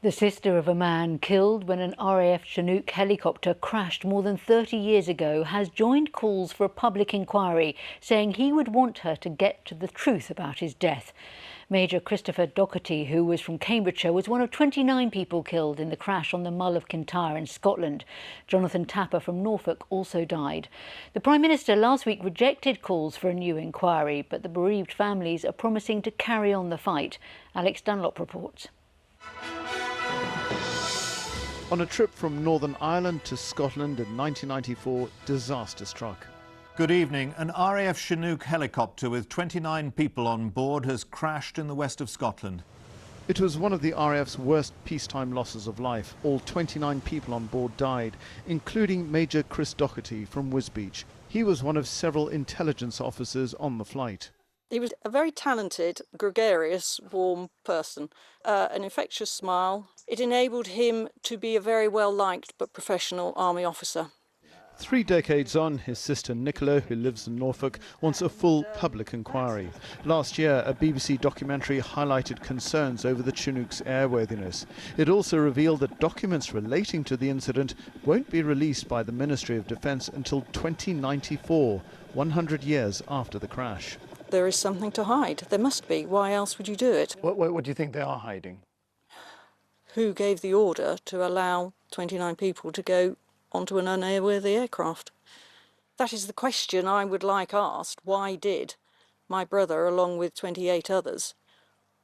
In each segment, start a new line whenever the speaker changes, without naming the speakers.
The sister of a man killed when an RAF Chinook helicopter crashed more than 30 years ago has joined calls for a public inquiry, saying he would want her to get to the truth about his death. Major Christopher Doherty, who was from Cambridgeshire, was one of 29 people killed in the crash on the Mull of Kintyre in Scotland. Jonathan Tapper from Norfolk also died. The Prime Minister last week rejected calls for a new inquiry, but the bereaved families are promising to carry on the fight. Alex Dunlop reports.
On a trip from Northern Ireland to Scotland in 1994, disaster struck.
Good evening. An RAF Chinook helicopter with 29 people on board has crashed in the west of Scotland.
It was one of the RAF's worst peacetime losses of life. All 29 people on board died, including Major Chris Doherty from Wisbech. He was one of several intelligence officers on the flight.
He was a very talented, gregarious, warm person, an infectious smile. It enabled him to be a very well-liked but professional army officer.
3 decades on, his sister Nicola, who lives in Norfolk, wants a full public inquiry. Last year, a BBC documentary highlighted concerns over the Chinook's airworthiness. It also revealed that documents relating to the incident won't be released by the Ministry of Defence until 2094, 100 years after the crash.
There is something to hide. There must be. Why else would you do it?
What do you think they are hiding?
Who gave the order to allow 29 people to go onto an unairworthy aircraft? That is the question I would like asked. Why did my brother, along with 28 others,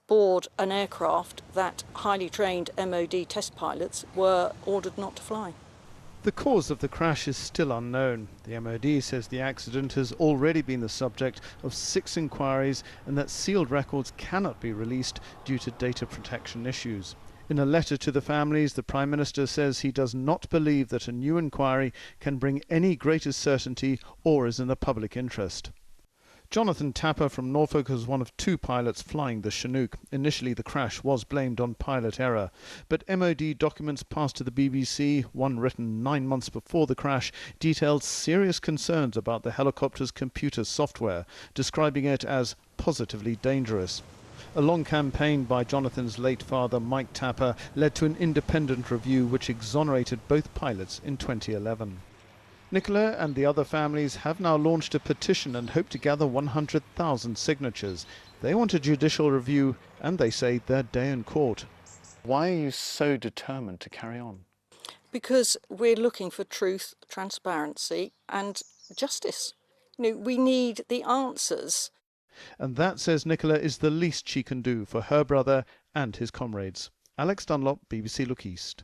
board an aircraft that highly trained MOD test pilots were ordered not to fly?
The cause of the crash is still unknown. The MOD says the accident has already been the subject of 6 inquiries and that sealed records cannot be released due to data protection issues. In a letter to the families, the Prime Minister says he does not believe that a new inquiry can bring any greater certainty or is in the public interest. Jonathan Tapper from Norfolk was one of 2 pilots flying the Chinook. Initially, the crash was blamed on pilot error, but MOD documents passed to the BBC, one written 9 months before the crash, detailed serious concerns about the helicopter's computer software, describing it as positively dangerous. A long campaign by Jonathan's late father, Mike Tapper, led to an independent review which exonerated both pilots in 2011. Nicola and the other families have now launched a petition and hope to gather 100,000 signatures. They want a judicial review and they say their day in court. Why are you so determined to carry on?
Because we're looking for truth, transparency and justice. We need the answers.
And that, says Nicola, is the least she can do for her brother and his comrades. Alex Dunlop, BBC Look East.